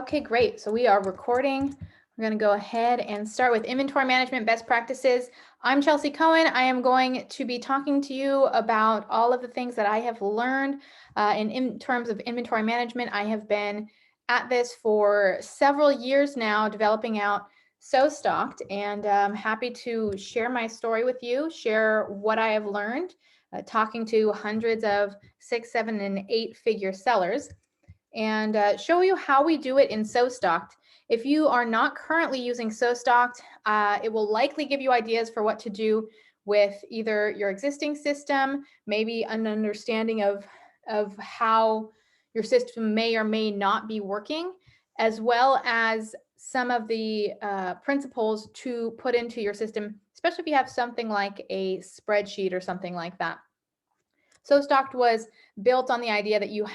Okay, great. So we are recording. We're going to go ahead and start with inventory management best practices. I'm Chelsea Cohen. I am going to be talking to you about all of the things that I have learned in terms of inventory management. I have been at this for several years now, developing out Stocked, and I'm happy to share my story with you, share what I have learned, talking to hundreds of 6, 7, and 8-figure sellers, and show you how we do it in Stocked. If you are not currently using Stocked, it will likely give you ideas for what to do with either your existing system, maybe an understanding of how your system may or may not be working, as well as some of the principles to put into your system, especially if you have something like a spreadsheet or something like that. Stocked was built on the idea that you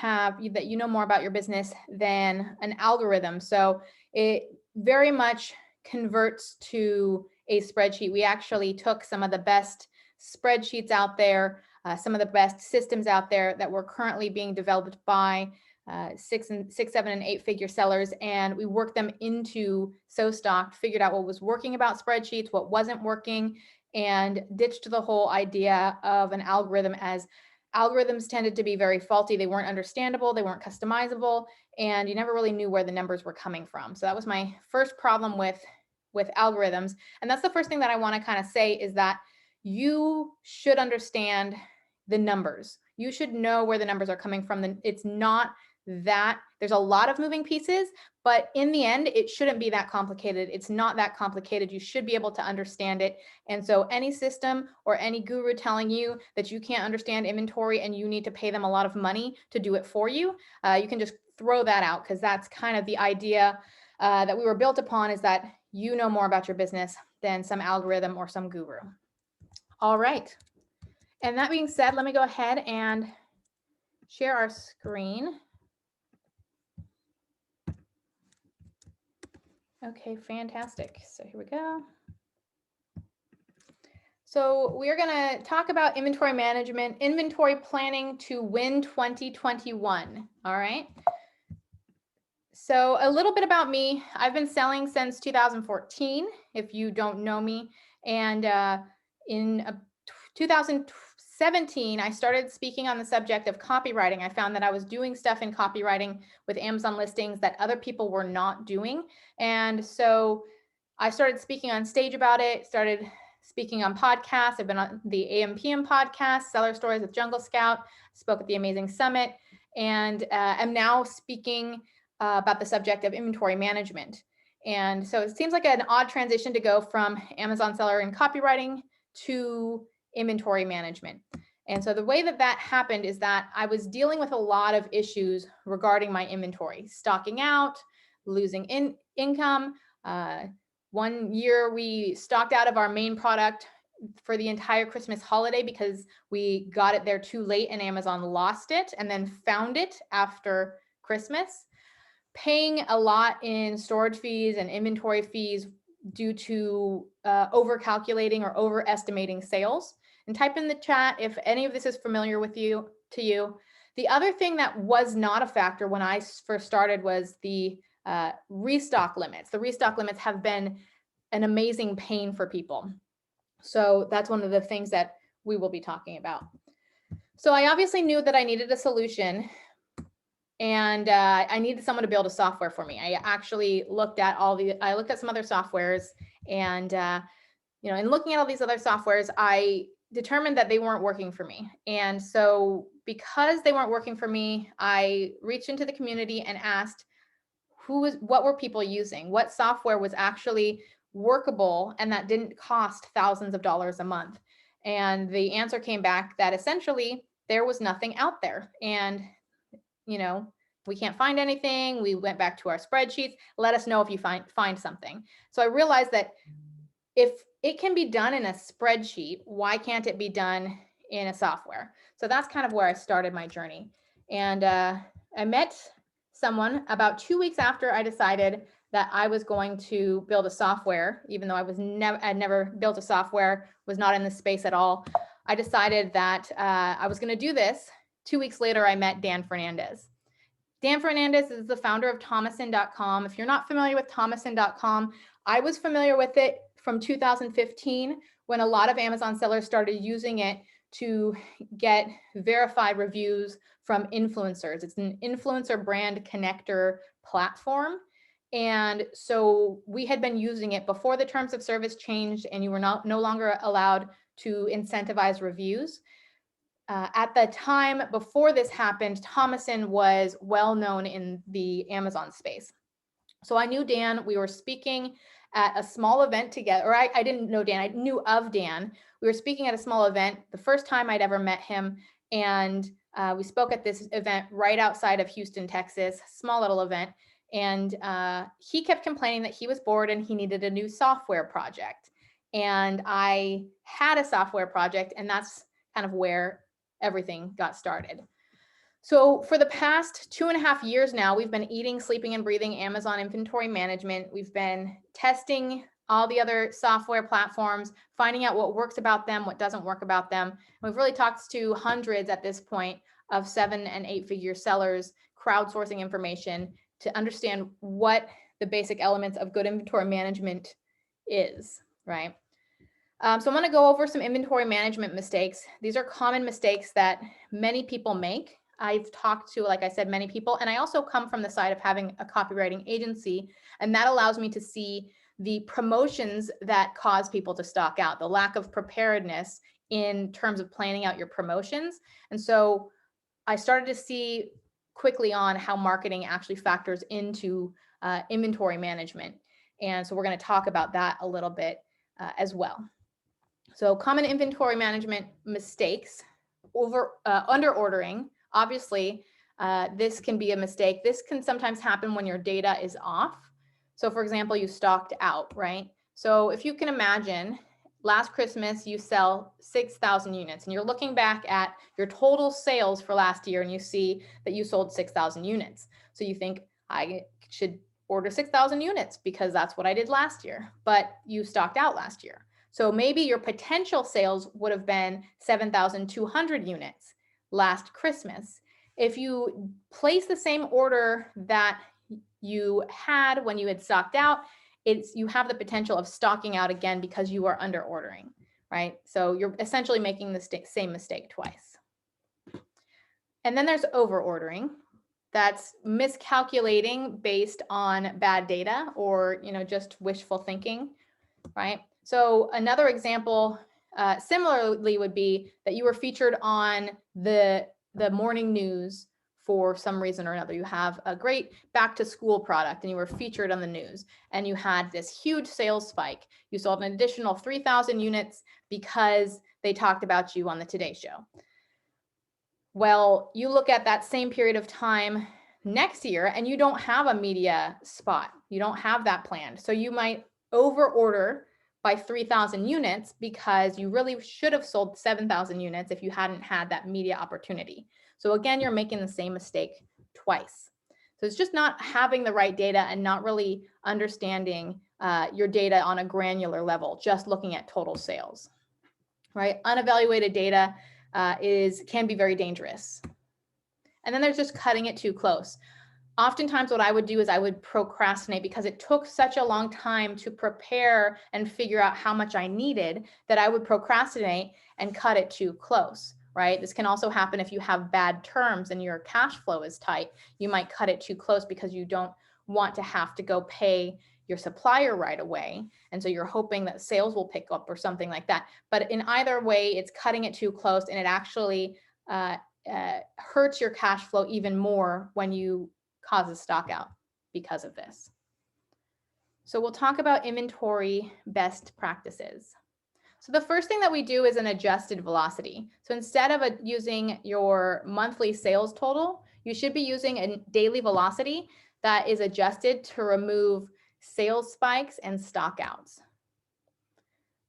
know more about your business than an algorithm. So it very much converts to a spreadsheet. We actually took some of the best spreadsheets out there, some of the best systems out there that were currently being developed by 6, 7, and 8-figure sellers, and we worked them into Stocked, figured out what was working about spreadsheets, what wasn't working, and ditched the whole idea of an algorithm, as algorithms tended to be very faulty. They weren't understandable, they weren't customizable, and you never really knew where the numbers were coming from. So that was my first problem with algorithms. And that's the first thing that I want to kind of say, is that you should understand the numbers. You should know where the numbers are coming from. It's not that there's a lot of moving pieces, but in the end, it shouldn't be that complicated. It's not that complicated. You should be able to understand it. And so any system or any guru telling you that you can't understand inventory and you need to pay them a lot of money to do it for you, you can just throw that out, because that's kind of the idea that we were built upon, is that you know more about your business than some algorithm or some guru. All right. And that being said, let me go ahead and share our screen. Okay, fantastic. So here we go. So we're going to talk about inventory management, inventory planning to win 2021. All right. So a little bit about me. I've been selling since 2014, if you don't know me. And in 2017, I started speaking on the subject of copywriting. I found that I was doing stuff in copywriting with Amazon listings that other people were not doing. And so I started speaking on stage about it, started speaking on podcasts. I've been on the AM/PM podcast, Seller Stories with Jungle Scout, spoke at the Amazing Summit, and am now speaking about the subject of inventory management. And so it seems like an odd transition to go from Amazon seller and copywriting to inventory management. And so the way that happened is that I was dealing with a lot of issues regarding my inventory, stocking out, losing income. One year we stocked out of our main product for the entire Christmas holiday because we got it there too late and Amazon lost it and then found it after Christmas. Paying a lot in storage fees and inventory fees due to over-calculating or overestimating sales. And type in the chat if any of this is familiar to you. The other thing that was not a factor when I first started was the restock limits. The restock limits have been an amazing pain for people. So that's one of the things that we will be talking about. So I obviously knew that I needed a solution, and I needed someone to build a software for me. I actually looked at some other softwares, and in looking at all these other softwares, I determined that they weren't working for me. And so because they weren't working for me, I reached into the community and asked what were people using? What software was actually workable and that didn't cost thousands of dollars a month? And the answer came back that essentially there was nothing out there. And we can't find anything. We went back to our spreadsheets. Let us know if you find something. So I realized that if it can be done in a spreadsheet, why can't it be done in a software? So that's kind of where I started my journey. And I met someone about 2 weeks after I decided that I was going to build a software, even though I'd never built a software, was not in the space at all. I decided that I was going to do this. 2 weeks later, I met Dan Fernandez. Dan Fernandez is the founder of Thomason.com. If you're not familiar with Thomason.com, I was familiar with it from 2015 when a lot of Amazon sellers started using it to get verified reviews from influencers. It's an influencer brand connector platform. And so we had been using it before the terms of service changed and you were no longer allowed to incentivize reviews. At the time before this happened, Thomason was well known in the Amazon space. So I knew Dan. We were speaking at a small event together, or I didn't know Dan. I knew of Dan. We were speaking at a small event, the first time I'd ever met him. And we spoke at this event right outside of Houston, Texas, small little event. And he kept complaining that he was bored and he needed a new software project. And I had a software project, and that's kind of where everything got started. So for the past 2.5 years now, we've been eating, sleeping, and breathing Amazon inventory management. We've been testing all the other software platforms, finding out what works about them, what doesn't work about them. We've really talked to hundreds at this point of 7- and 8-figure sellers, crowdsourcing information to understand what the basic elements of good inventory management is, right? So I'm going to go over some inventory management mistakes. These are common mistakes that many people make. I've talked to, like I said, many people, and I also come from the side of having a copywriting agency, and that allows me to see the promotions that cause people to stock out, the lack of preparedness in terms of planning out your promotions. And so I started to see quickly on how marketing actually factors into inventory management. And so we're going to talk about that a little bit as well. So common inventory management mistakes, under ordering. Obviously, this can be a mistake. This can sometimes happen when your data is off. So for example, you stocked out, right? So if you can imagine, last Christmas, you sell 6,000 units and you're looking back at your total sales for last year and you see that you sold 6,000 units. So you think, I should order 6,000 units because that's what I did last year, but you stocked out last year. So maybe your potential sales would have been 7,200 units last Christmas. If you place the same order that you had when you had stocked out, you have the potential of stocking out again because you are under ordering, right? So you're essentially making the same mistake twice. And then there's over ordering. That's miscalculating based on bad data or, just wishful thinking, right? So another example similarly would be that you were featured on the morning news for some reason or another. You have a great back to school product and you were featured on the news and you had this huge sales spike. You sold an additional 3,000 units because they talked about you on the Today Show. Well, you look at that same period of time next year and you don't have a media spot. You don't have that planned. So you might over order by 3,000 units because you really should have sold 7,000 units if you hadn't had that media opportunity. So again, you're making the same mistake twice. So it's just not having the right data and not really understanding your data on a granular level, just looking at total sales, right? Unevaluated data can be very dangerous. And then there's just cutting it too close. Oftentimes what I would do is I would procrastinate because it took such a long time to prepare and figure out how much I needed that I would procrastinate and cut it too close, right? This can also happen if you have bad terms and your cash flow is tight. You might cut it too close because you don't want to have to go pay your supplier right away. And so you're hoping that sales will pick up or something like that. But in either way, it's cutting it too close and it actually hurts your cash flow even more when you cause a stock out because of this. So we'll talk about inventory best practices. So the first thing that we do is an adjusted velocity. So instead of using your monthly sales total, you should be using a daily velocity that is adjusted to remove sales spikes and stockouts.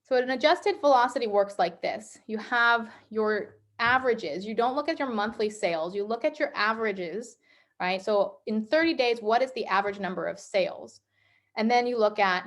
So an adjusted velocity works like this. You have your averages. You don't look at your monthly sales. You look at your averages, right? So in 30 days, what is the average number of sales? And then you look at,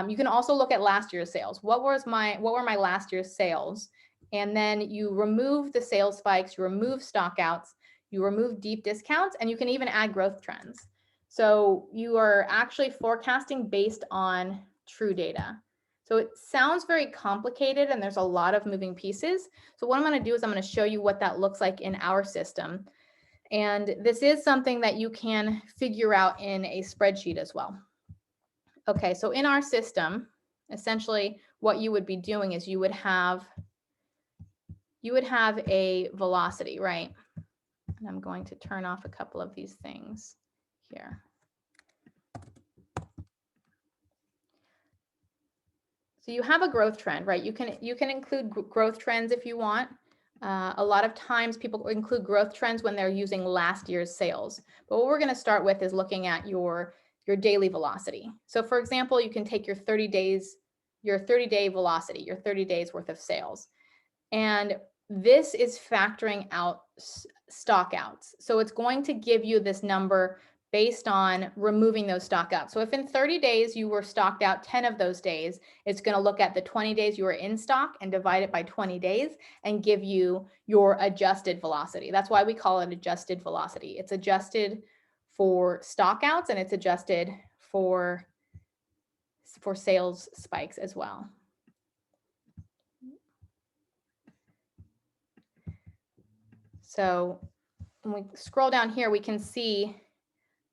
you can also look at last year's sales. What were my last year's sales? And then you remove the sales spikes, you remove stockouts, you remove deep discounts, and you can even add growth trends. So you are actually forecasting based on true data. So it sounds very complicated and there's a lot of moving pieces. So what I'm going to do is I'm going to show you what that looks like in our system. And this is something that you can figure out in a spreadsheet as well. Okay, so in our system, essentially what you would be doing is you would have a velocity, right? And I'm going to turn off a couple of these things here. So you have a growth trend, right? You can include growth trends if you want. A lot of times people include growth trends when they're using last year's sales. But what we're going to start with is looking at your daily velocity. So for example, you can take your 30-day velocity, your 30 days worth of sales. And this is factoring out stockouts. So it's going to give you this number based on removing those stockouts. So if in 30 days you were stocked out 10 of those days, it's going to look at the 20 days you were in stock and divide it by 20 days and give you your adjusted velocity. That's why we call it adjusted velocity. It's adjusted for stockouts and it's adjusted for sales spikes as well. So when we scroll down here, we can see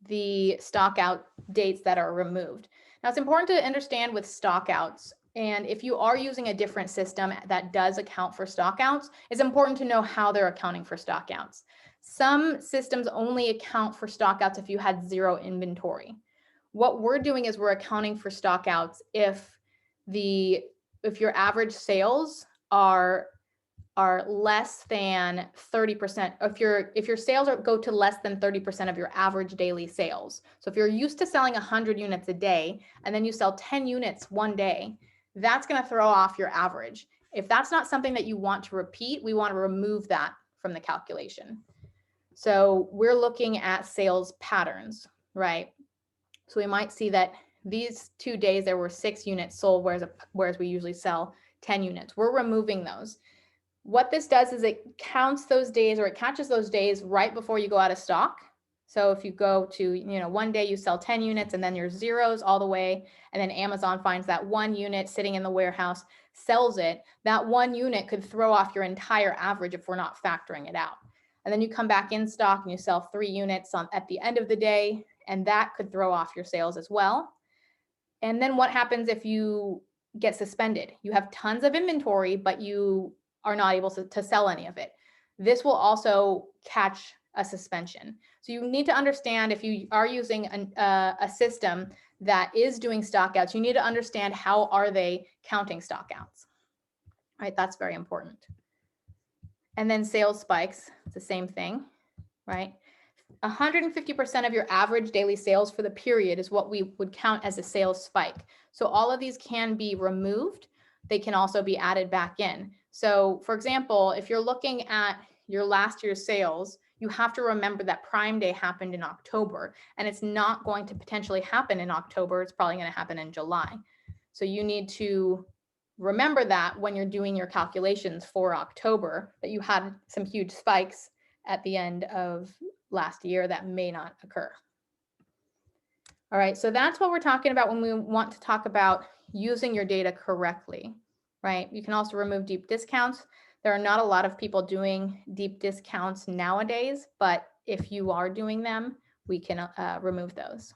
the stockout dates that are removed. Now it's important to understand with stockouts, and if you are using a different system that does account for stockouts, it's important to know how they're accounting for stockouts. Some systems only account for stockouts if you had zero inventory. What we're doing is we're accounting for stockouts if your average sales are less than 30%, if your sales go to less than 30% of your average daily sales. So if you're used to selling 100 units a day and then you sell 10 units one day, that's going to throw off your average. If that's not something that you want to repeat, we want to remove that from the calculation. So we're looking at sales patterns, right? So we might see that these 2 days there were 6 units sold, whereas we usually sell 10 units. We're removing those. What this does is it counts those days, or it catches those days right before you go out of stock. So if you go to, one day you sell 10 units and then your zeros all the way, and then Amazon finds that 1 unit sitting in the warehouse, sells it, that 1 unit could throw off your entire average if we're not factoring it out. And then you come back in stock and you sell 3 units at the end of the day, and that could throw off your sales as well. And then what happens if you get suspended? You have tons of inventory, but you are not able to sell any of it. This will also catch a suspension. So you need to understand, if you are using a system that is doing stockouts, you need to understand how are they counting stockouts. Right, that's very important. And then sales spikes, it's the same thing, right? 150% of your average daily sales for the period is what we would count as a sales spike. So all of these can be removed. They can also be added back in. So for example, if you're looking at your last year's sales, you have to remember that Prime Day happened in October, and it's not going to potentially happen in October. It's probably going to happen in July. So you need to remember that when you're doing your calculations for October, that you had some huge spikes at the end of last year that may not occur. All right, so that's what we're talking about when we want to talk about using your data correctly, right? You can also remove deep discounts. There are not a lot of people doing deep discounts nowadays, but if you are doing them, we can remove those.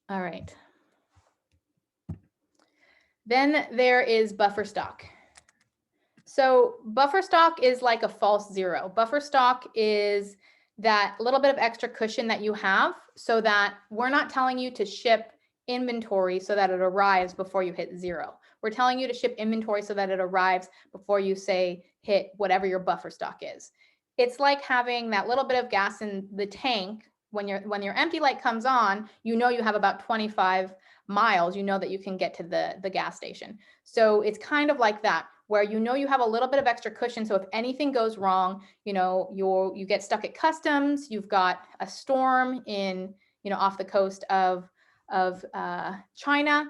All right. Then there is buffer stock. So buffer stock is like a false zero. Buffer stock is that little bit of extra cushion that you have, so that we're not telling you to ship inventory so that it arrives before you hit zero. We're telling you to ship inventory so that it arrives before you hit whatever your buffer stock is. It's like having that little bit of gas in the tank. When your empty light comes on, you know you have about 25 miles, you know that you can get to the gas station. So it's kind of like that, where you have a little bit of extra cushion. So if anything goes wrong, you get stuck at customs, you've got a storm off the coast of China,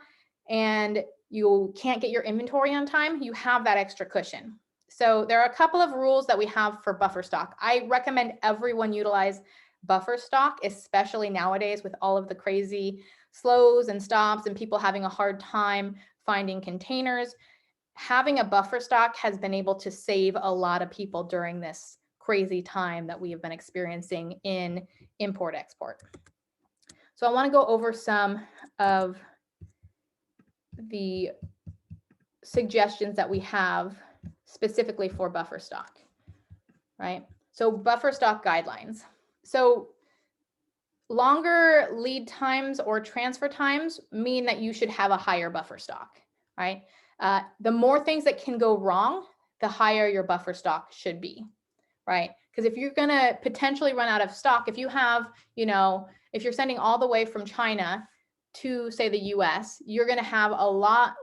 and you can't get your inventory on time, you have that extra cushion. So there are a couple of rules that we have for buffer stock. I recommend everyone utilize buffer stock, especially nowadays with all of the crazy slows and stops and people having a hard time finding containers. Having a buffer stock has been able to save a lot of people during this crazy time that we have been experiencing in import-export. So I want to go over some of the suggestions that we have specifically for buffer stock, right? So buffer stock guidelines. So longer lead times or transfer times mean that you should have a higher buffer stock, right? The more things that can go wrong, the higher your buffer stock should be, right? Because if you're going to potentially run out of stock, if you have, if you're sending all the way from China to, say, the US, you're going to have a lot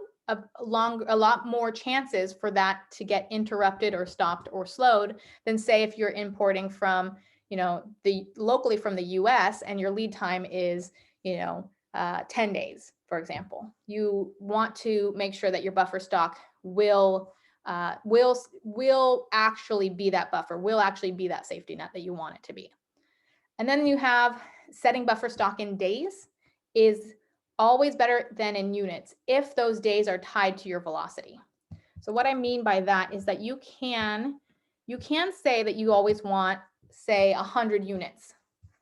more chances for that to get interrupted or stopped or slowed than, say, if you're importing from, locally from the US and your lead time is, 10 days, for example. You want to make sure that your buffer stock will actually be that buffer, will actually be that safety net that you want it to be. And then you have setting buffer stock in days is always better than in units if those days are tied to your velocity. So what I mean by that is that you can say that you always want, say, 100 units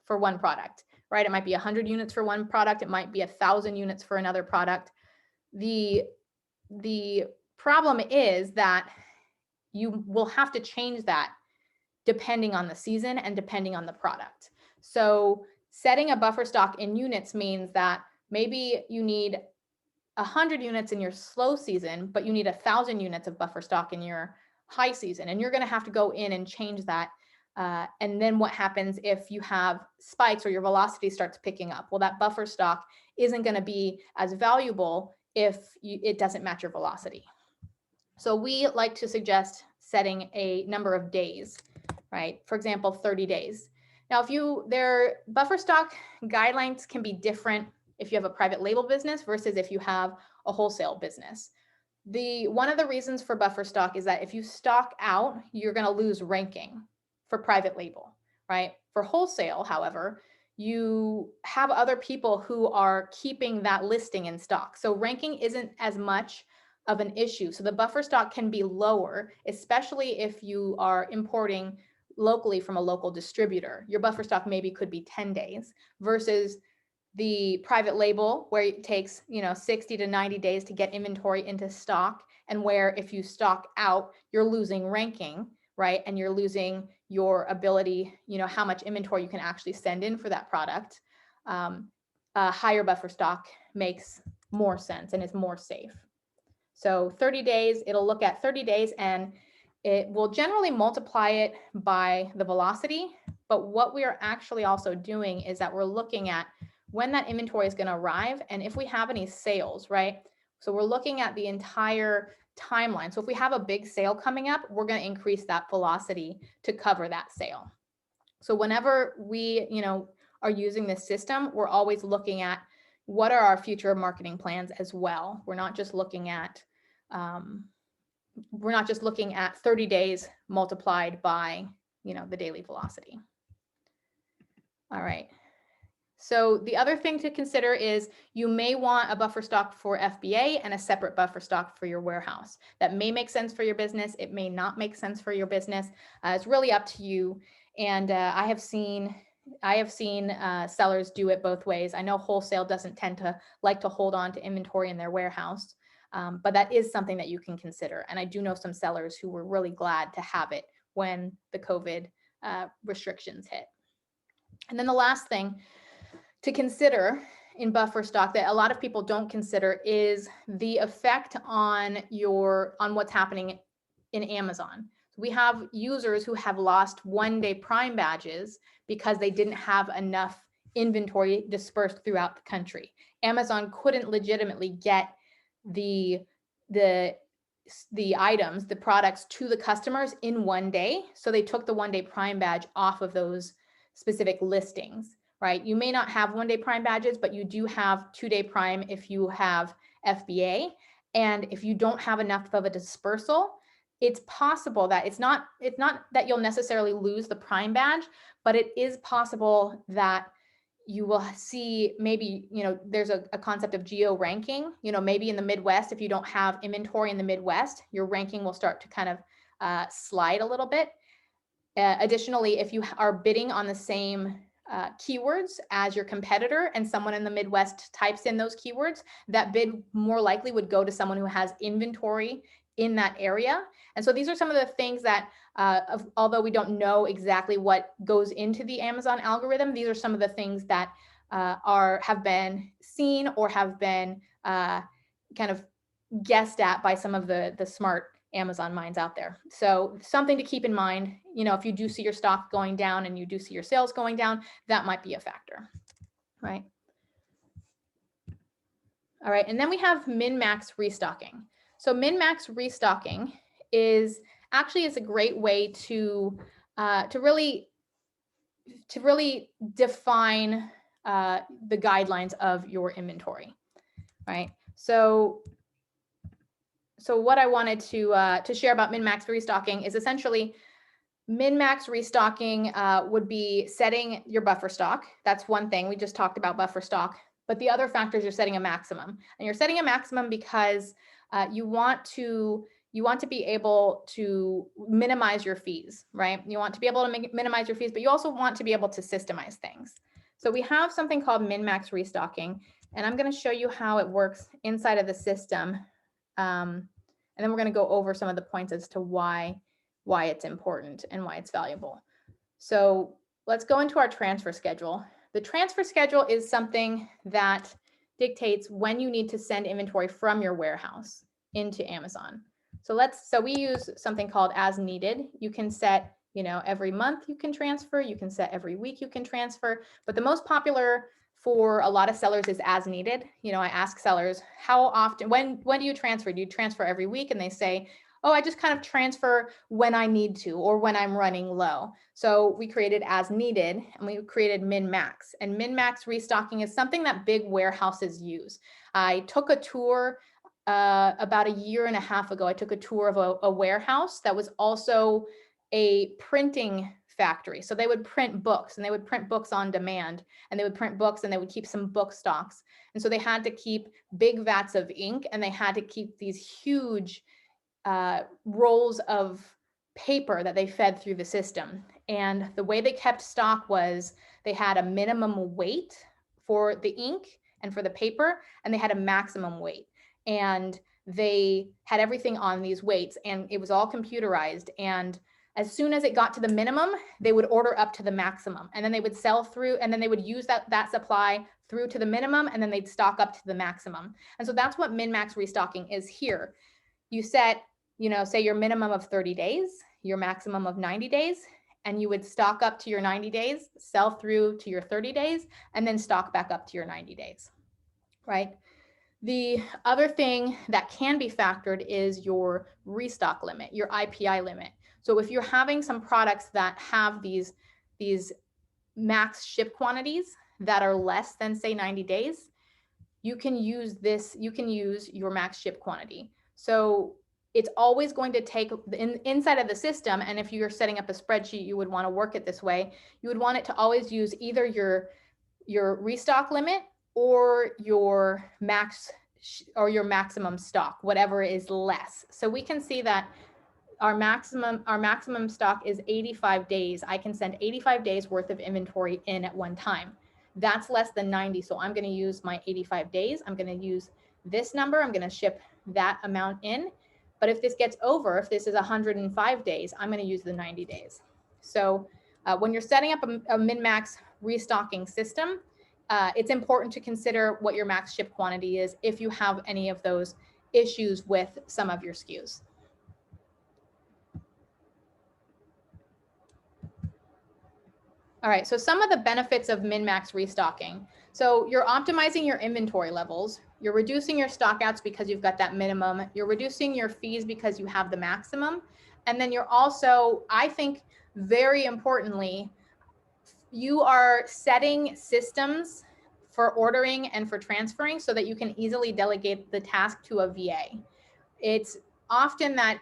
for one product, right? It might be 100 units for one product. It might be 1,000 units for another product. The problem is that you will have to change that depending on the season and depending on the product. So setting a buffer stock in units means that maybe you need 100 units in your slow season, but you need 1,000 units of buffer stock in your high season. And you're going to have to go in and change that. And then what happens if you have spikes or your velocity starts picking up? Well, that buffer stock isn't going to be as valuable if it doesn't match your velocity. So we like to suggest setting a number of days, right? For example, 30 days. Now, their buffer stock guidelines can be different if you have a private label business versus if you have a wholesale business. One of the reasons for buffer stock is that if you stock out, you're going to lose ranking for private label, right? For wholesale, however, you have other people who are keeping that listing in stock. So ranking isn't as much of an issue. So the buffer stock can be lower, especially if you are importing locally from a local distributor. Your buffer stock maybe could be 10 days versus the private label where it takes 60 to 90 days to get inventory into stock, and where if you stock out, you're losing ranking, right? And you're losing your ability, how much inventory you can actually send in for that product. A higher buffer stock makes more sense and is more safe. So 30 days, it'll look at 30 days and it will generally multiply it by the velocity. But what we are actually also doing is that we're looking at when that inventory is going to arrive and if we have any sales, right? So we're looking at the entire timeline. So if we have a big sale coming up, we're going to increase that velocity to cover that sale. So whenever we, are using this system, we're always looking at what are our future marketing plans as well. We're not just looking at 30 days multiplied by, the daily velocity. All right. So the other thing to consider is you may want a buffer stock for FBA and a separate buffer stock for your warehouse. That may make sense for your business. It may not make sense for your business. It's really up to you. And I have seen sellers do it both ways. I know wholesale doesn't tend to like to hold on to inventory in their warehouse, but that is something that you can consider. And I do know some sellers who were really glad to have it when the COVID restrictions hit. And then the last thing to consider in buffer stock that a lot of people don't consider is the effect on what's happening in Amazon. We have users who have lost one-day Prime badges because they didn't have enough inventory dispersed throughout the country. Amazon couldn't legitimately get the items, the products to the customers in one day. So they took the one-day Prime badge off of those specific listings, right? You may not have one-day Prime badges, but you do have two-day Prime if you have FBA. And if you don't have enough of a dispersal, it's possible that it's not that you'll necessarily lose the Prime badge, but it is possible that you will see maybe, there's a concept of geo ranking, maybe in the Midwest, if you don't have inventory in the Midwest, your ranking will start to kind of slide a little bit. Additionally, if you are bidding on the same keywords as your competitor and someone in the Midwest types in those keywords, that bid more likely would go to someone who has inventory in that area. And so these are some of the things that, although we don't know exactly what goes into the Amazon algorithm, these are some of the things that have been seen or have been kind of guessed at by some of the smart Amazon minds out there. So something to keep in mind, if you do see your stock going down and you do see your sales going down, that might be a factor, right? All right, and then we have MinMax Restocking. So MinMax Restocking is a great way to really define the guidelines of your inventory, right? So what I wanted to share about MinMax Restocking is essentially MinMax Restocking would be setting your buffer stock. That's one thing. We just talked about buffer stock. But the other factor is you're setting a maximum. And you're setting a maximum because you want to be able to minimize your fees, right? You want to be able to minimize your fees, but you also want to be able to systemize things. So we have something called MinMax Restocking, and I'm going to show you how it works inside of the system. And then we're going to go over some of the points as to why it's important and why it's valuable. So let's go into our transfer schedule. The transfer schedule is something that dictates when you need to send inventory from your warehouse into Amazon. So we use something called as needed. You can set, every month you can transfer, you can set every week you can transfer, but the most popular for a lot of sellers is as needed. I ask sellers, how often, when do you transfer? Do you transfer every week? And they say, oh, I just kind of transfer when I need to or when I'm running low. So we created as needed and we created MinMax. And MinMax Restocking is something that big warehouses use. I took a tour about a year and a half ago. I took a tour of a warehouse that was also a printing factory. So they would print books and they would print books on demand and they would print books and they would keep some book stocks. And so they had to keep big vats of ink and they had to keep these huge rolls of paper that they fed through the system. And the way they kept stock was they had a minimum weight for the ink and for the paper, and they had a maximum weight. And they had everything on these weights and it was all computerized. And as soon as it got to the minimum, they would order up to the maximum and then they would sell through and then they would use that supply through to the minimum and then they'd stock up to the maximum. And so that's what MinMax Restocking is here. You set, say your minimum of 30 days, your maximum of 90 days, and you would stock up to your 90 days, sell through to your 30 days, and then stock back up to your 90 days, right? The other thing that can be factored is your restock limit, your IPI limit. So if you're having some products that have these max ship quantities that are less than, say, 90 days, you can use your max ship quantity. So it's always going to take inside of the system. And if you're setting up a spreadsheet, you would want to work it this way. You would want it to always use either your restock limit or your max or your maximum stock, whatever is less. So we can see that our maximum stock is 85 days. I can send 85 days worth of inventory in at one time. That's less than 90. So I'm going to use my 85 days. I'm going to use this number. I'm going to ship that amount in. But if this gets over, if this is 105 days, I'm going to use the 90 days. So when you're setting up a MinMax restocking system, it's important to consider what your max ship quantity is if you have any of those issues with some of your SKUs. All right, so some of the benefits of MinMax restocking. So you're optimizing your inventory levels. You're reducing your stockouts because you've got that minimum. You're reducing your fees because you have the maximum. And then you're also, I think, very importantly, you are setting systems for ordering and for transferring so that you can easily delegate the task to a VA. It's often that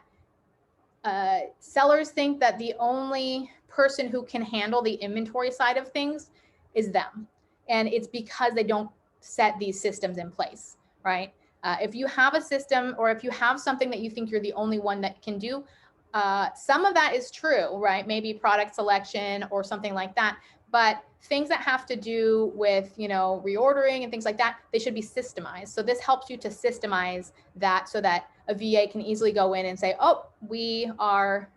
sellers think that the only person who can handle the inventory side of things is them. And it's because they don't set these systems in place, right? If you have a system, or if you have something that you think you're the only one that can do, some of that is true, right? Maybe product selection or something like that. But things that have to do with, reordering and things like that, they should be systemized. So this helps you to systemize that so that a VA can easily go in and say, oh, we are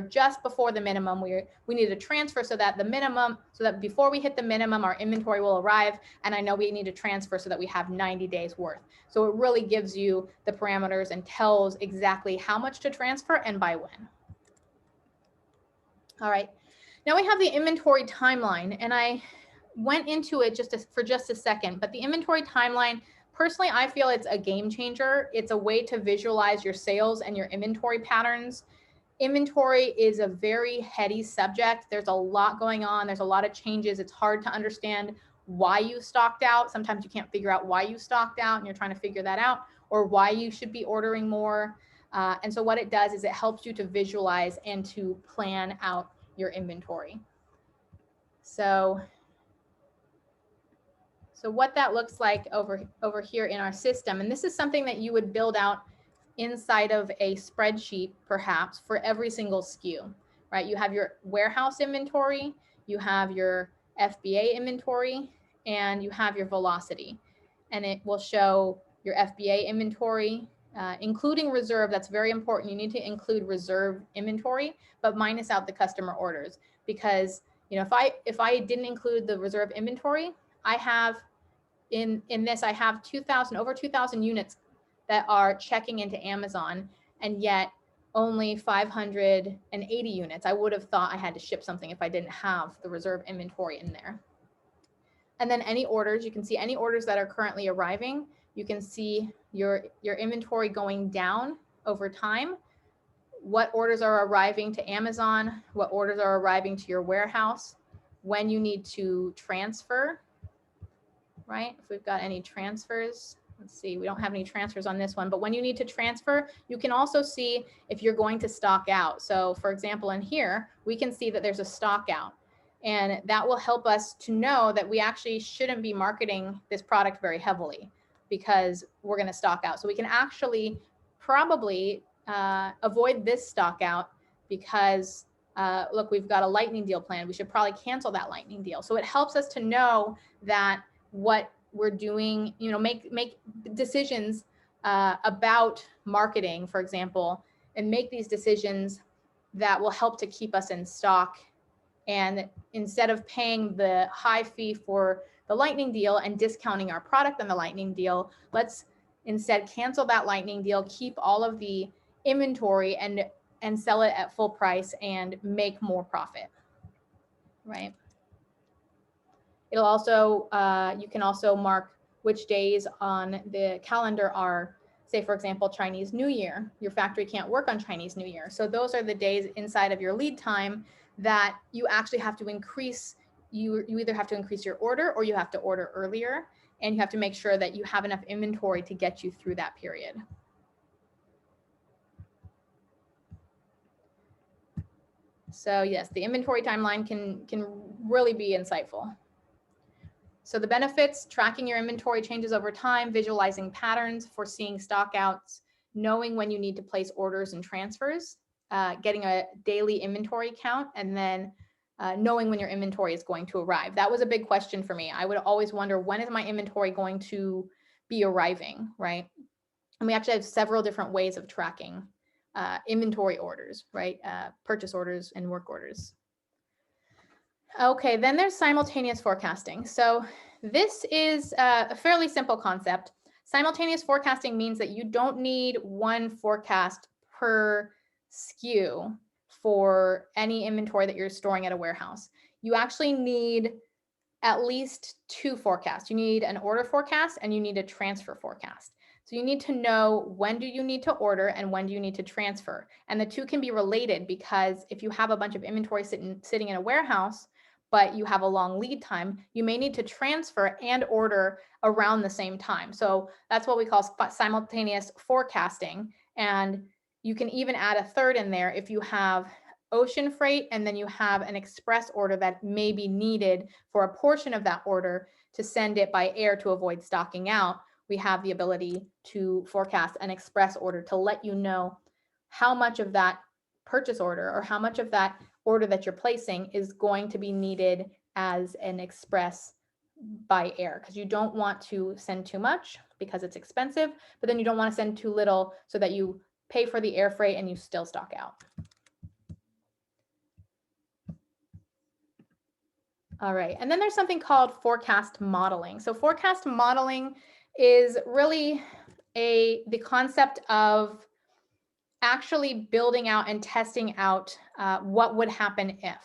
just before the minimum. We need to transfer so that before we hit the minimum, our inventory will arrive. And I know we need to transfer so that we have 90 days worth. So it really gives you the parameters and tells exactly how much to transfer and by when. All right. Now we have the inventory timeline, and I went into it for just a second, but the inventory timeline, personally, I feel it's a game changer. It's a way to visualize your sales and your inventory patterns. Inventory is a very heady subject. There's a lot going on. There's a lot of changes. It's hard to understand why you stocked out. Sometimes you can't figure out why you stocked out and you're trying to figure that out, or why you should be ordering more. And so what it does is it helps you to visualize and to plan out your inventory. So what that looks like over here in our system, and this is something that you would build out inside of a spreadsheet, perhaps, for every single SKU, right? You have your warehouse inventory, you have your FBA inventory, and you have your velocity. And it will show your FBA inventory, including reserve. That's very important. You need to include reserve inventory, but minus out the customer orders, because if I didn't include the reserve inventory, I have in this, I have over 2,000 units that are checking into Amazon, and yet only 580 units. I would have thought I had to ship something if I didn't have the reserve inventory in there. And then any orders, you can see any orders that are currently arriving. You can see your inventory going down over time. What orders are arriving to Amazon, what orders are arriving to your warehouse, when you need to transfer, right? If we've got any transfers, let's see, we don't have any transfers on this one, but when you need to transfer, you can also see if you're going to stock out. So for example, in here, we can see that there's a stock out, and that will help us to know that we actually shouldn't be marketing this product very heavily because we're going to stock out. So we can actually probably avoid this stock out because look, we've got a lightning deal planned. We should probably cancel that lightning deal. So it helps us to know that what we're doing, make decisions about marketing, for example, and make these decisions that will help to keep us in stock. And instead of paying the high fee for the lightning deal and discounting our product on the lightning deal, let's instead cancel that lightning deal, keep all of the inventory and sell it at full price and make more profit, right? It'll also, you can also mark which days on the calendar are, say, for example, Chinese New Year. Your factory can't work on Chinese New Year. So those are the days inside of your lead time that you actually have to increase. You either have to increase your order or you have to order earlier, and you have to make sure that you have enough inventory to get you through that period. So yes, the inventory timeline can really be insightful. So the benefits: tracking your inventory changes over time, visualizing patterns, foreseeing stockouts, knowing when you need to place orders and transfers, getting a daily inventory count, and then knowing when your inventory is going to arrive. That was a big question for me. I would always wonder, when is my inventory going to be arriving, right? And we actually have several different ways of tracking inventory orders, right? Purchase orders and work orders. Okay, then there's simultaneous forecasting. So this is a fairly simple concept. Simultaneous forecasting means that you don't need one forecast per SKU for any inventory that you're storing at a warehouse. You actually need at least two forecasts. You need an order forecast and you need a transfer forecast. So you need to know, when do you need to order and when do you need to transfer? And the two can be related, because if you have a bunch of inventory sitting in a warehouse, but you have a long lead time, you may need to transfer and order around the same time. So that's what we call simultaneous forecasting. And you can even add a third in there if you have ocean freight and then you have an express order that may be needed for a portion of that order to send it by air to avoid stocking out. We have the ability to forecast an express order to let you know how much of that purchase order or how much of that order that you're placing is going to be needed as an express by air, because you don't want to send too much because it's expensive, but then you don't want to send too little so that you pay for the air freight and you still stock out. All right, and then there's something called forecast modeling. So forecast modeling is really the concept of actually building out and testing out what would happen if,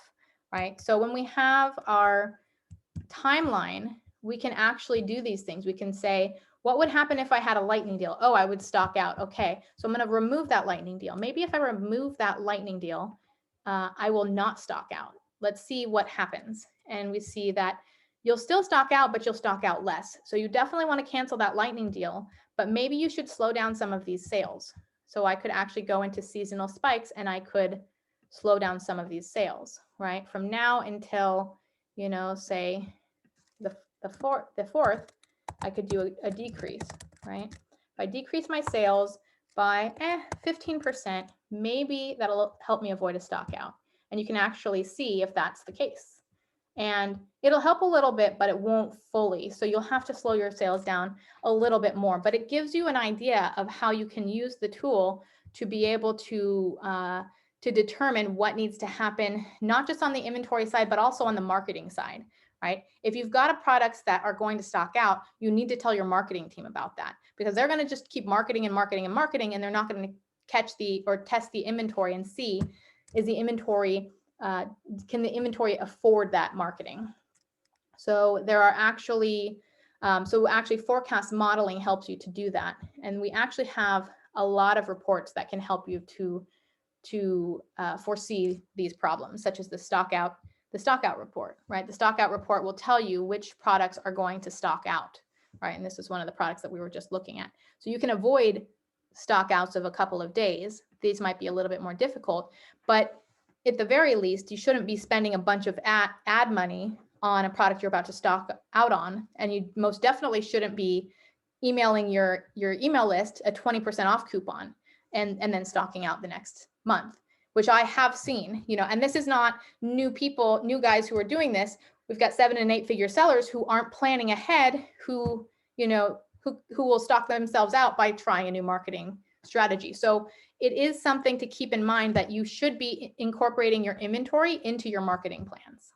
right? So when we have our timeline, we can actually do these things. We can say, what would happen if I had a lightning deal? Oh, I would stock out. Okay, so I'm going to remove that lightning deal. Maybe if I remove that lightning deal, I will not stock out. Let's see what happens. And we see that you'll still stock out, but you'll stock out less. So you definitely want to cancel that lightning deal, but maybe you should slow down some of these sales. So I could actually go into seasonal spikes and I could slow down some of these sales, right? From now until, you know, say the fourth, I could do a decrease, right? If I decrease my sales by 15%, maybe that'll help me avoid a stock out. And you can actually see if that's the case. And it'll help a little bit, but it won't fully. So you'll have to slow your sales down a little bit more, but it gives you an idea of how you can use the tool to be able to determine what needs to happen, not just on the inventory side, but also on the marketing side, right? If you've got products that are going to stock out, you need to tell your marketing team about that, because they're going to just keep marketing and marketing and marketing, and they're not going to catch or test the inventory and see, is the inventory, can the inventory afford that marketing? So there are actually, forecast modeling helps you to do that. And we actually have a lot of reports that can help you to foresee these problems, such as the stockout report, right? The stockout report will tell you which products are going to stock out, right? And this is one of the products that we were just looking at. So you can avoid stockouts of a couple of days. These might be a little bit more difficult, but at the very least, you shouldn't be spending a bunch of ad money on a product you're about to stock out on. And you most definitely shouldn't be emailing your email list a 20% off coupon and then stocking out the next month, which I have seen, you know, and this is not new guys who are doing this. We've got 7- and 8-figure sellers who aren't planning ahead, who, you know, who will stock themselves out by trying a new marketing strategy. So it is something to keep in mind that you should be incorporating your inventory into your marketing plans.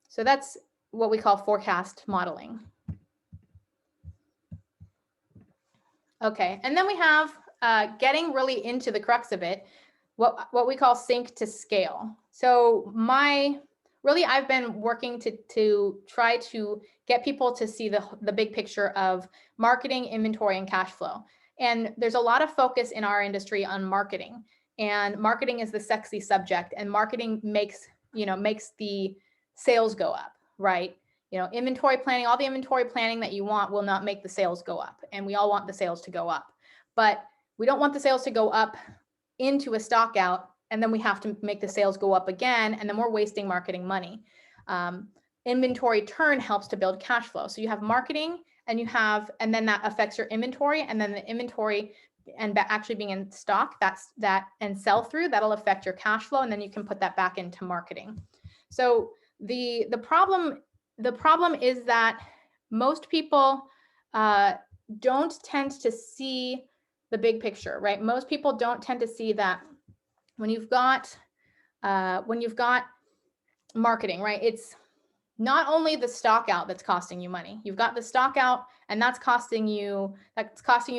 So that's what we call forecast modeling. Okay, and then we have getting really into the crux of it, what we call sync to scale. So I've been working to try to get people to see the big picture of marketing, inventory, and cash flow. And there's a lot of focus in our industry on marketing, and marketing is the sexy subject, and marketing makes the sales go up, right? You know, inventory planning, all the inventory planning that you want will not make the sales go up. And we all want the sales to go up, but we don't want the sales to go up into a stock out, and then we have to make the sales go up again, and then we're wasting marketing money. Inventory turn helps to build cash flow. So you have marketing, and then that affects your inventory, and then the inventory and actually being in stock, and sell through, that'll affect your cash flow, and then you can put that back into marketing. So the problem is that most people don't tend to see the big picture, right? Most people don't tend to see that when you've got marketing, right? It's not only the stock out that's costing you money. You've got the stock out, and that's costing you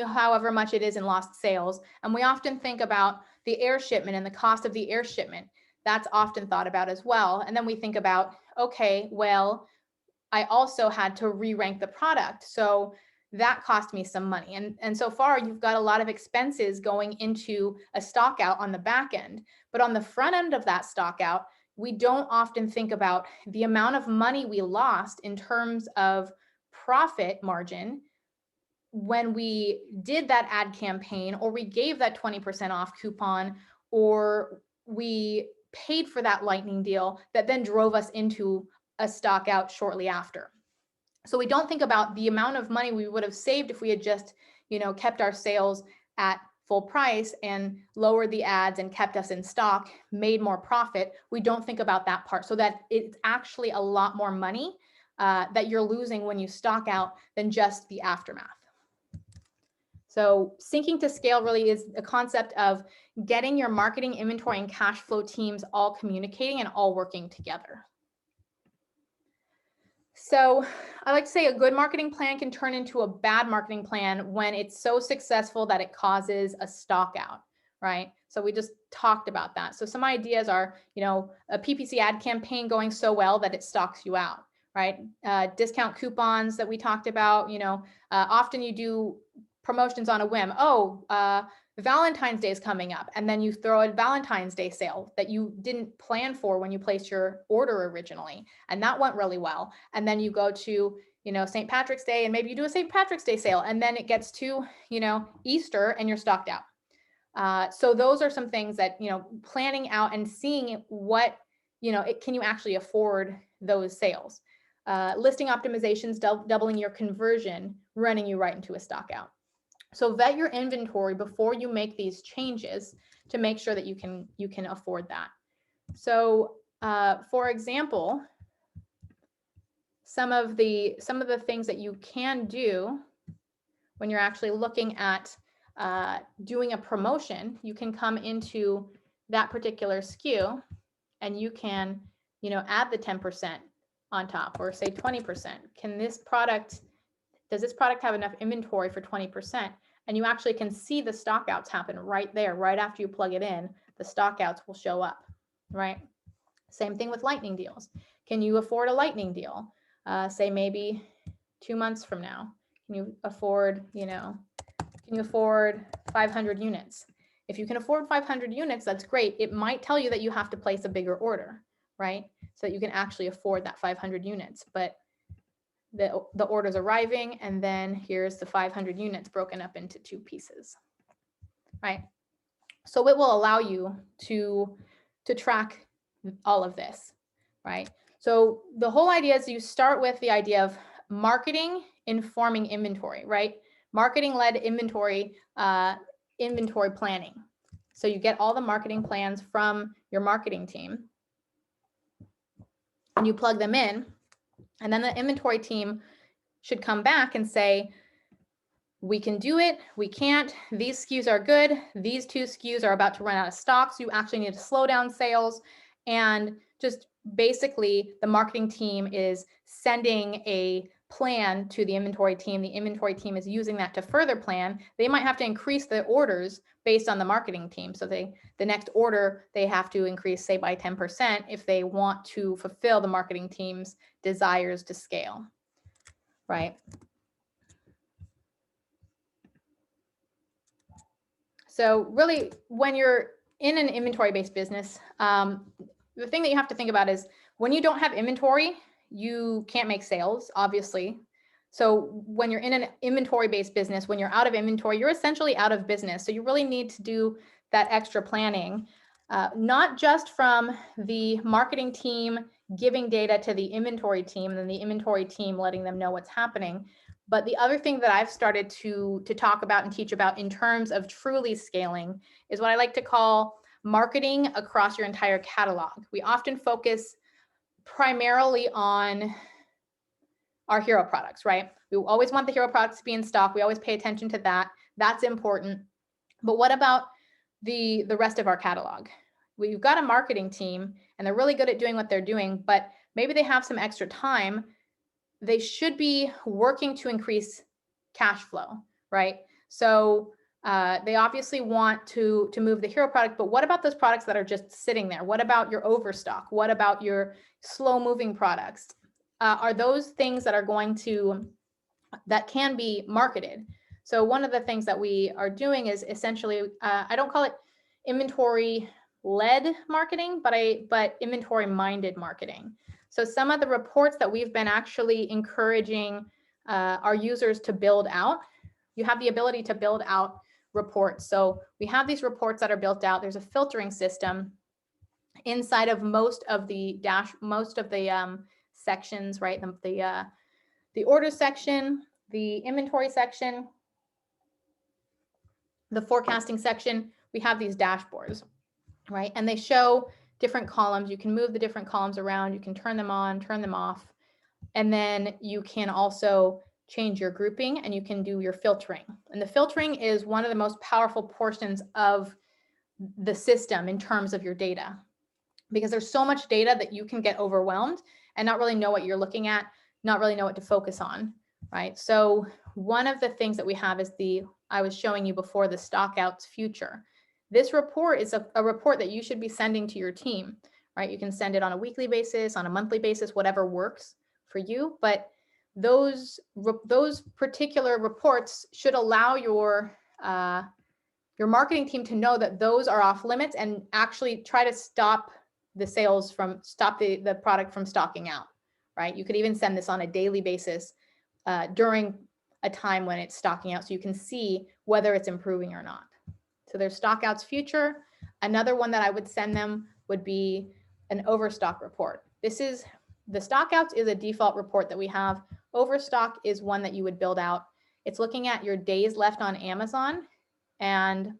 however much it is in lost sales. And we often think about the air shipment and the cost of the air shipment. That's often thought about as well. And then we think about, okay, well, I also had to re-rank the product. So that cost me some money. And so far, you've got a lot of expenses going into a stock out on the back end. But on the front end of that stock out, we don't often think about the amount of money we lost in terms of profit margin when we did that ad campaign, or we gave that 20% off coupon, or we paid for that lightning deal that then drove us into a stock out shortly after. So we don't think about the amount of money we would have saved if we had just, kept our sales at full price and lowered the ads and kept us in stock, made more profit. We don't think about that part, so that it's actually a lot more money that you're losing when you stock out than just the aftermath. So syncing to scale really is a concept of getting your marketing, inventory, and cash flow teams all communicating and all working together. So I like to say a good marketing plan can turn into a bad marketing plan when it's so successful that it causes a stock out, right? So we just talked about that. So some ideas are, a PPC ad campaign going so well that it stocks you out, right? Discount coupons that we talked about, often you do promotions on a whim. Valentine's Day is coming up, and then you throw a Valentine's Day sale that you didn't plan for when you placed your order originally, and that went really well. And then you go to, St. Patrick's Day, and maybe you do a St. Patrick's Day sale, and then it gets to, Easter, and you're stocked out. So those are some things that, planning out and seeing what, can you actually afford those sales. Listing optimizations, doubling your conversion, running you right into a stock out. So vet your inventory before you make these changes to make sure that you can afford that. So for example, some of the things that you can do when you're actually looking at doing a promotion, you can come into that particular SKU and you can, add the 10% on top, or say 20%. Does this product have enough inventory for 20%? And you actually can see the stockouts happen right there, right after you plug it in. The stockouts will show up, right? Same thing with lightning deals. Can you afford a lightning deal? Say maybe 2 months from now. Can you afford, 500 units? If you can afford 500 units, that's great. It might tell you that you have to place a bigger order, right? So that you can actually afford that 500 units. But the order's arriving, and then here's the 500 units broken up into 2 pieces, right? So it will allow you to track all of this, right? So the whole idea is you start with the idea of marketing informing inventory, right? Marketing-led inventory planning. So you get all the marketing plans from your marketing team, and you plug them in. And then the inventory team should come back and say, we can do it, we can't, these SKUs are good, these 2 SKUs are about to run out of stock, so you actually need to slow down sales. And just basically the marketing team is sending a plan to the inventory team. The inventory team is using that to further plan. They might have to increase the orders based on the marketing team. So the next order, they have to increase, say, by 10% if they want to fulfill the marketing team's desires to scale, right? So really, when you're in an inventory-based business, the thing that you have to think about is when you don't have inventory, you can't make sales, obviously. So when you're in an inventory-based business, when you're out of inventory, you're essentially out of business. So you really need to do that extra planning, not just from the marketing team giving data to the inventory team and then the inventory team letting them know what's happening. But the other thing that I've started to talk about and teach about in terms of truly scaling is what I like to call marketing across your entire catalog. We often focus primarily on our hero products, right? We always want the hero products to be in stock. We always pay attention to that. That's important. But what about the rest of our catalog? We've got a marketing team and they're really good at doing what they're doing, but maybe they have some extra time. They should be working to increase cash flow, right? So they obviously want to move the hero product, but what about those products that are just sitting there? What about your overstock? What about your slow moving products? Are those things that can be marketed? So one of the things that we are doing is essentially, I don't call it inventory-led marketing, but inventory-minded marketing. So some of the reports that we've been actually encouraging our users to build out you have the ability to build out reports. So we have these reports that are built out. There's a filtering system inside of most of the sections, right? The order section, the inventory section, the forecasting section. We have these dashboards, right? And they show different columns. You can move the different columns around. You can turn them on, turn them off. And then you can also change your grouping and you can do your filtering. And the filtering is one of the most powerful portions of the system in terms of your data, because there's so much data that you can get overwhelmed and not really know what you're looking at, not really know what to focus on, right? So one of the things that we have is I was showing you before, the Stockout's future. This report is a report that you should be sending to your team, right? You can send it on a weekly basis, on a monthly basis, whatever works for you. But those particular reports should allow your marketing team to know that those are off limits and actually try to stop the product from stocking out, right? You could even send this on a daily basis during a time when it's stocking out, so you can see whether it's improving or not. So there's Stockout's future. Another one that I would send them would be an overstock report. The Stockouts is a default report that we have. Overstock is one that you would build out. It's looking at your days left on Amazon, and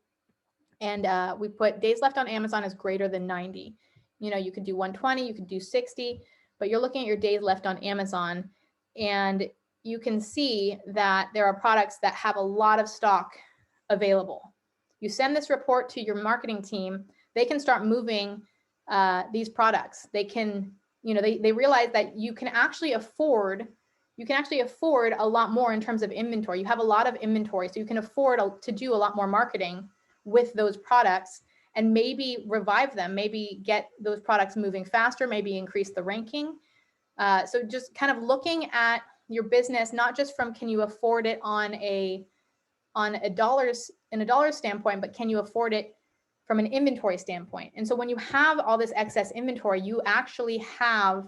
we put days left on Amazon is greater than 90. You could do 120, you could do 60, but you're looking at your days left on Amazon, and you can see that there are products that have a lot of stock available. You send this report to your marketing team, they can start moving these products. They can, they realize that you can actually afford a lot more in terms of inventory. You have a lot of inventory, so you can afford to do a lot more marketing with those products and maybe revive them, maybe get those products moving faster, maybe increase the ranking. So just kind of looking at your business, not just from can you afford it in a dollar standpoint, but can you afford it from an inventory standpoint? And so when you have all this excess inventory, you actually have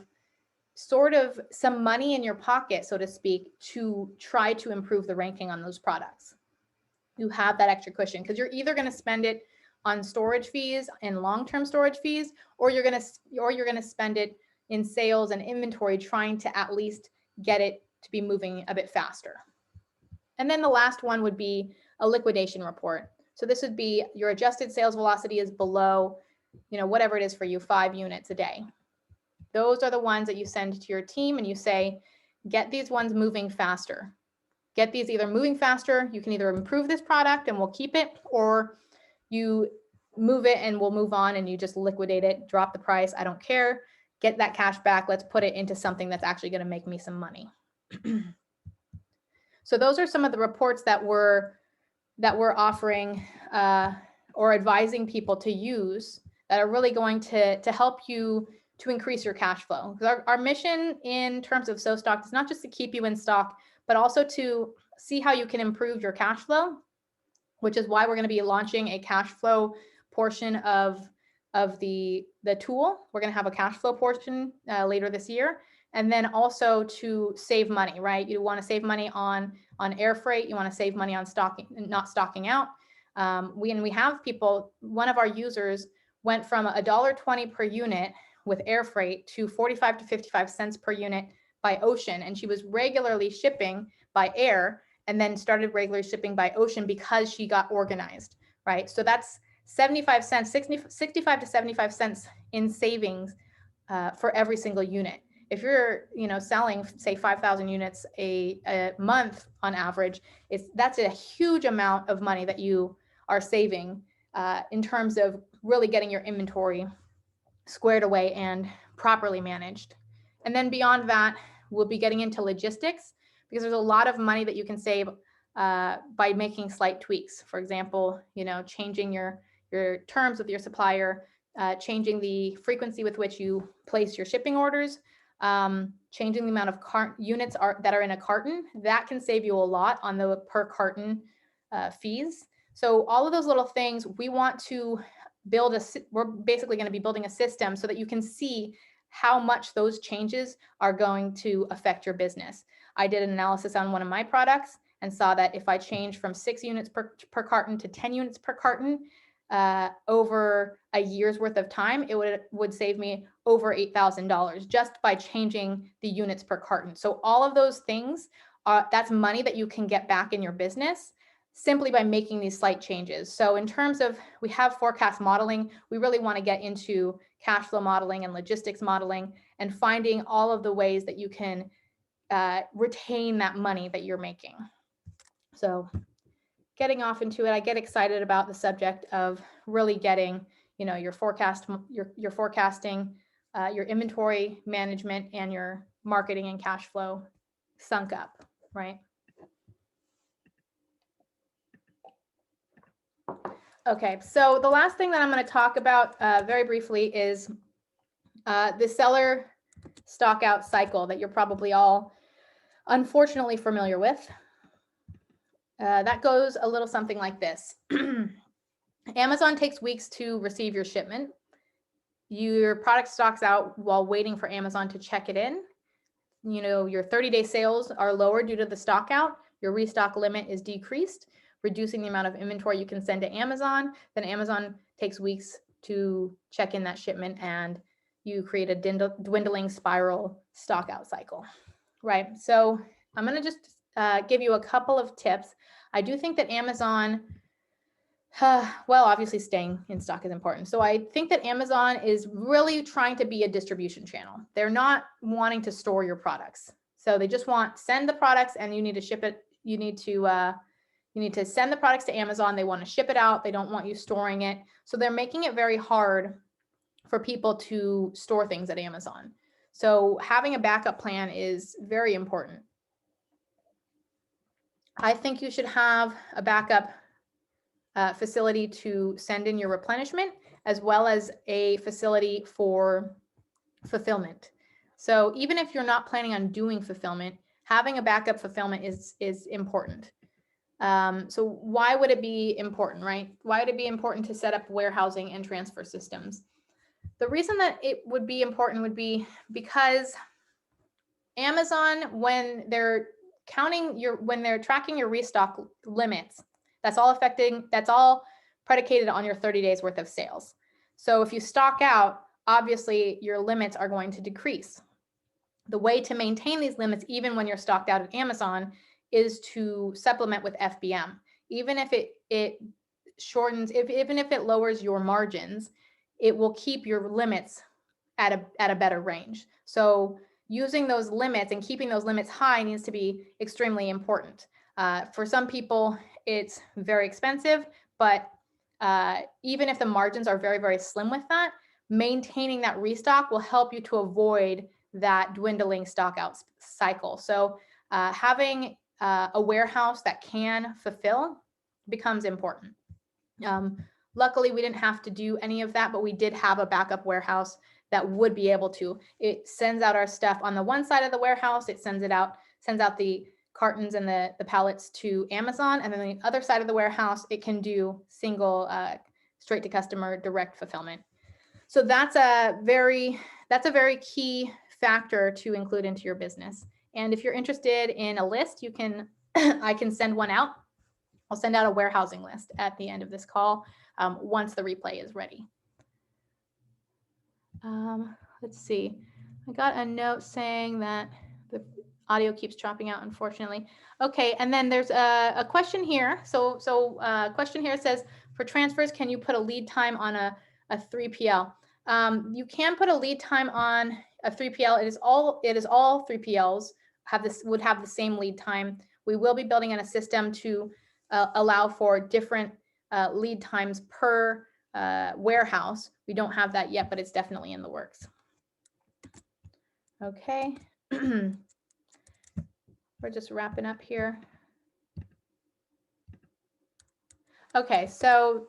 sort of some money in your pocket, so to speak, to try to improve the ranking on those products. You have that extra cushion because you're either going to spend it on storage fees and long-term storage fees, or you're going to spend it in sales and inventory, trying to at least get it to be moving a bit faster. And then the last one would be a liquidation report. So this would be your adjusted sales velocity is below, whatever it is for you, 5 units a day. Those are the ones that you send to your team and you say, get these ones moving faster. Get these either moving faster. You can either improve this product and we'll keep it, or you move it and we'll move on and you just liquidate it, drop the price. I don't care. Get that cash back. Let's put it into something that's actually going to make me some money. So those are some of the reports that we're offering or advising people to use that are really going to help you to increase your cash flow. Because our mission in terms of SoStock is not just to keep you in stock, but also to see how you can improve your cash flow, which is why we're going to be launching a cash flow portion of the tool. We're going to have a cash flow portion later this year. And then also to save money, right? You want to save money on air freight. You want to save money on not stocking out. We have people, one of our users went from $1.20 per unit with air freight to 45 to 55 cents per unit by ocean. And she was regularly shipping by air and then started regularly shipping by ocean because she got organized, right? So that's 65 cents, 65 to 75 cents in savings for every single unit. If you're, selling, say, 5,000 units a month on average, that's a huge amount of money that you are saving in terms of really getting your inventory squared away and properly managed. And then beyond that, we'll be getting into logistics, because there's a lot of money that you can save by making slight tweaks. For example, changing your terms with your supplier, changing the frequency with which you place your shipping orders, changing the amount of units that are in a carton. That can save you a lot on the per carton fees. So all of those little things, we want to we're basically going to be building a system so that you can see how much those changes are going to affect your business. I did an analysis on one of my products, and saw that if I changed from 6 units per carton to 10 units per carton over a year's worth of time, it would save me over $8,000 just by changing the units per carton. So all of those things, that's money that you can get back in your business simply by making these slight changes. So in terms of, we have forecast modeling, we really want to get into cash flow modeling and logistics modeling and finding all of the ways that you can retain that money that you're making. So getting off into it, I get excited about the subject of really getting, your forecasting, your inventory management, and your marketing and cash flow sunk up, right? Okay, so the last thing that I'm going to talk about very briefly is the seller stockout cycle that you're probably all unfortunately familiar with. That goes a little something like this. Amazon takes weeks to receive your shipment. Your product stocks out while waiting for Amazon to check it in. Your 30-day sales are lower due to the stock out. Your restock limit is decreased, reducing the amount of inventory you can send to Amazon. Then Amazon takes weeks to check in that shipment, and you create a dwindling spiral stock out cycle, right? So I'm going to just give you a couple of tips. I do think that Amazon, well, obviously staying in stock is important. So I think that Amazon is really trying to be a distribution channel. They're not wanting to store your products. So they just send the products and you need to ship it. You need to send the products to Amazon. They want to ship it out. They don't want you storing it. So they're making it very hard for people to store things at Amazon. So having a backup plan is very important. I think you should have a backup facility to send in your replenishment, as well as a facility for fulfillment. So even if you're not planning on doing fulfillment, having a backup fulfillment is important. So why would it be important, right? Why would it be important to set up warehousing and transfer systems? The reason that it would be important would be because Amazon, when they're tracking your restock limits, that's all predicated on your 30 days worth of sales. So if you stock out, obviously your limits are going to decrease. The way to maintain these limits, even when you're stocked out at Amazon, is to supplement with FBM. Even if it shortens, even if it lowers your margins, it will keep your limits at a better range. So using those limits and keeping those limits high needs to be extremely important. For some people, it's very expensive, but even if the margins are very, very slim with that, maintaining that restock will help you to avoid that dwindling stock out cycle. So having a warehouse that can fulfill becomes important. Luckily, we didn't have to do any of that, but we did have a backup warehouse that would be able to. It sends out our stuff on the one side of the warehouse. It sends out the cartons and the pallets to Amazon, and then the other side of the warehouse, it can do single straight to customer direct fulfillment. So that's a very key factor to include into your business. And if you're interested in a list, you can I can send one out. I'll send out a warehousing list at the end of this call once the replay is ready. Let's see. I got a note saying that the audio keeps dropping out, unfortunately. Okay, and then there's a question here. So question here says, for transfers, can you put a lead time on a 3PL? You can put a lead time on a 3PL. It is all 3PLs would have the same lead time. We will be building in a system to allow for different lead times per warehouse. We don't have that yet, but it's definitely in the works. Okay. We're just wrapping up here. Okay, so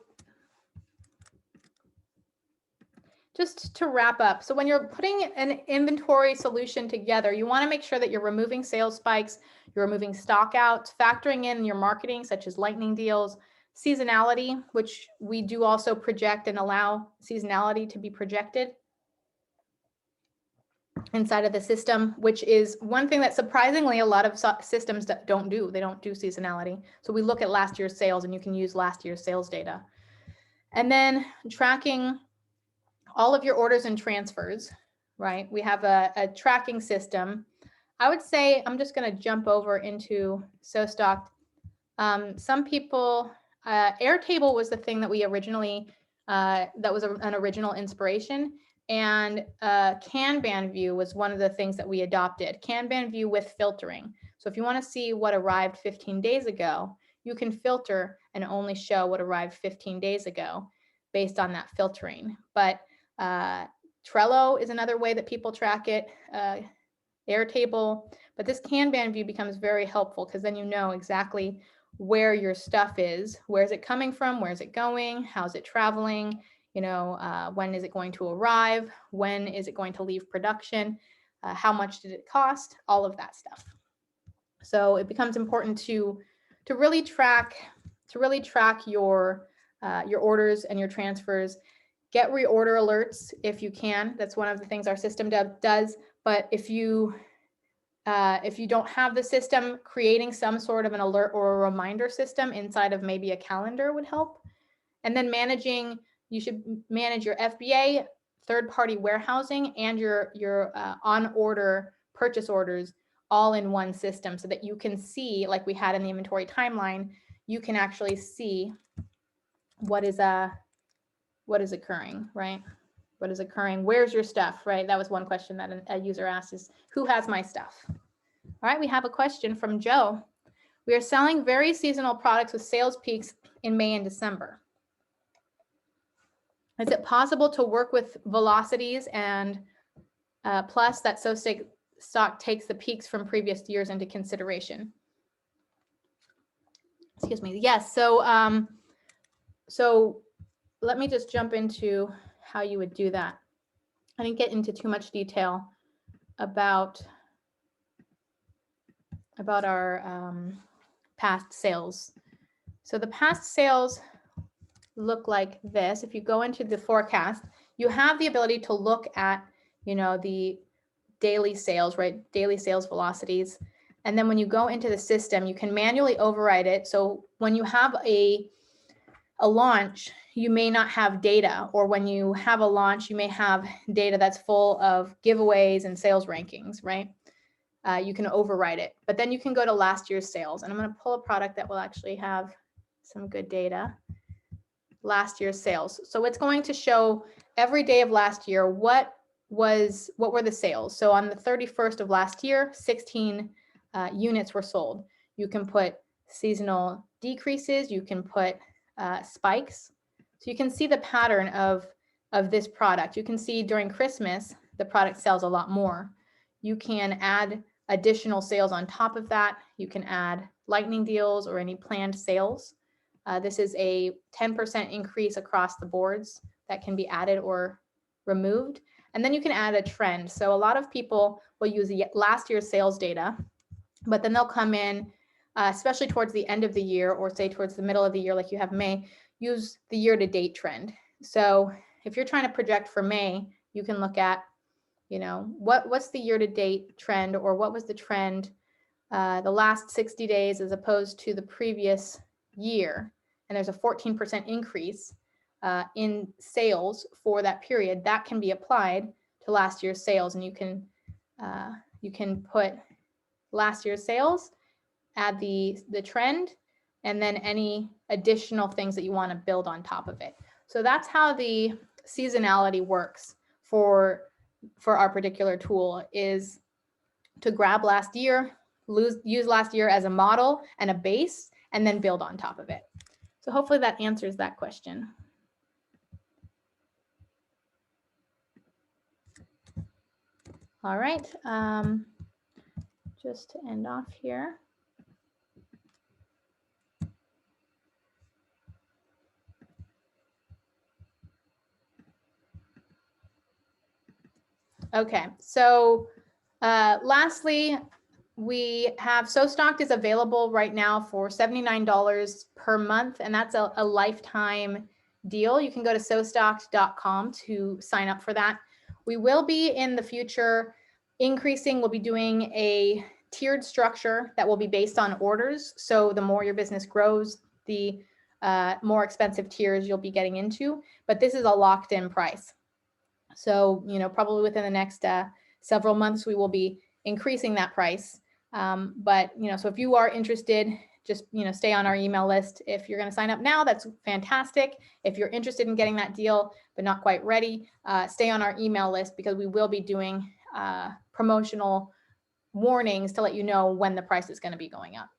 just to wrap up, so when you're putting an inventory solution together, you want to make sure that you're removing sales spikes, you're removing stock outs, factoring in your marketing, such as lightning deals, seasonality, which we do also project and allow seasonality to be projected. inside of the system, which is one thing that surprisingly a lot of systems don't do. They don't do seasonality. So we look at last year's sales, and you can use last year's sales data. And then tracking all of your orders and transfers, right? We have a tracking system. I would say, I'm just going to jump over into SoStock. Some people, Airtable was the thing that we originally, that was an original inspiration. And Kanban view was one of the things that we adopted. Kanban view with filtering. So if you want to see what arrived 15 days ago, you can filter and only show what arrived 15 days ago based on that filtering. But Trello is another way that people track it, Airtable. But this Kanban view becomes very helpful because then you know exactly where your stuff is. Where is it coming from? Where is it going? How's it traveling? You know, when is it going to arrive? When is it going to leave production? How much did it cost? All of that stuff. So it becomes important to really track your orders and your transfers. Get reorder alerts if you can. That's one of the things our system does. But if you don't have the system, creating some sort of an alert or a reminder system inside of maybe a calendar would help. And then you should manage your FBA, third-party warehousing, and your on-order purchase orders all in one system so that you can see, like we had in the inventory timeline, you can actually see what is occurring, right? What is occurring? Where's your stuff, right? That was one question that a user asked, is who has my stuff? All right, we have a question from Joe. We are selling very seasonal products with sales peaks in May and December. Is it possible to work with velocities and plus that stock takes the peaks from previous years into consideration? Excuse me. Yes. So so let me just jump into how you would do that. I didn't get into too much detail about our past sales. So the past sales look like this. If you go into the forecast, you have the ability to look at, you know, the daily sales, right? Daily sales velocities. And then when you go into the system, you can manually override it. So when you have a launch, you may not have data, or when you have a launch, you may have data that's full of giveaways and sales rankings, right? You can override it, but then you can go to last year's sales. And I'm going to pull a product that will actually have some good data. Last year's sales. So it's going to show every day of last year what were the sales. So on the 31st of last year, 16 units were sold. You can put seasonal decreases. You can put spikes. So you can see the pattern of this product. You can see during Christmas, the product sells a lot more. You can add additional sales on top of that. You can add lightning deals or any planned sales. This is a 10% increase across the boards that can be added or removed. And then you can add a trend. So a lot of people will use the last year's sales data, but then they'll come in, especially towards the end of the year, or say towards the middle of the year, like you have May, use the year-to-date trend. So if you're trying to project for May, you can look at, you know, what's the year-to-date trend, or what was the trend the last 60 days as opposed to the previous year. And there's a 14% increase in sales for that period. That can be applied to last year's sales, and you can put last year's sales, add the trend, and then any additional things that you want to build on top of it. So that's how the seasonality works for our particular tool, is to grab last year, use last year as a model and a base, and then build on top of it. So hopefully that answers that question. All right, just to end off here. Okay, so lastly, we have SoStocked is available right now for $79 per month, and that's a lifetime deal. You can go to sostocked.com to sign up for that. We will be in the future increasing, we'll be doing a tiered structure that will be based on orders. So the more your business grows, the more expensive tiers you'll be getting into. But this is a locked in price. So, probably within the next several months, we will be increasing that price. But, so if you are interested, just, stay on our email list. If you're going to sign up now, that's fantastic. If you're interested in getting that deal, but not quite ready, stay on our email list, because we will be doing promotional warnings to let you know when the price is going to be going up.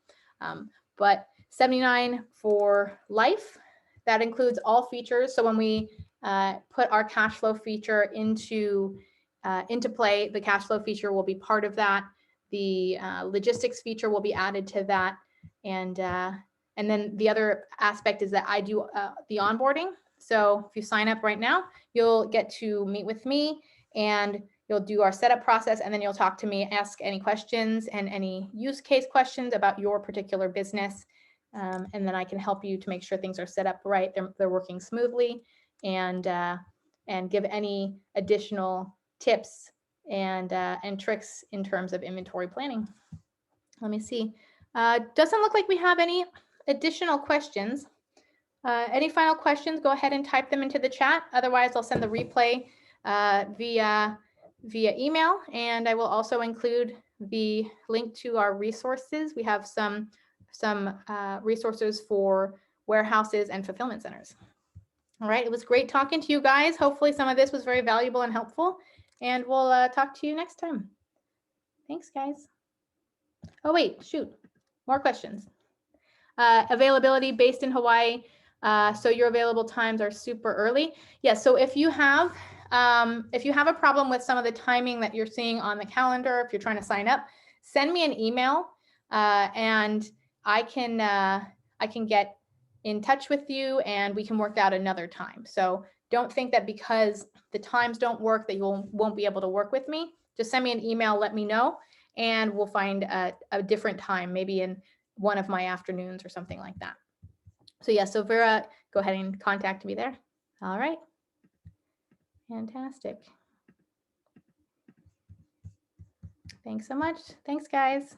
But $79 for life, that includes all features. So when we put our cash flow feature into play, the cash flow feature will be part of that. The logistics feature will be added to that. And then the other aspect is that I do the onboarding. So if you sign up right now, you'll get to meet with me, and you'll do our setup process, and then you'll talk to me, ask any questions and any use case questions about your particular business. And then I can help you to make sure things are set up right, they're working smoothly, and give any additional tips and tricks in terms of inventory planning. Let me see. Doesn't look like we have any additional questions. Any final questions, go ahead and type them into the chat. Otherwise, I'll send the replay via email, and I will also include the link to our resources. We have some resources for warehouses and fulfillment centers. All right, it was great talking to you guys. Hopefully some of this was very valuable and helpful, and we'll talk to you next time. Thanks, guys. Oh, wait, shoot, more questions. Availability based in Hawaii. So your available times are super early. Yeah, so if you have a problem with some of the timing that you're seeing on the calendar, if you're trying to sign up, send me an email, and I can get in touch with you, and we can work out another time. So don't think that because the times don't work that you won't be able to work with me. Just send me an email, let me know, and we'll find a different time, maybe in one of my afternoons or something like that. So yeah, so Vera, go ahead and contact me there. All right. Fantastic. Thanks so much. Thanks, guys.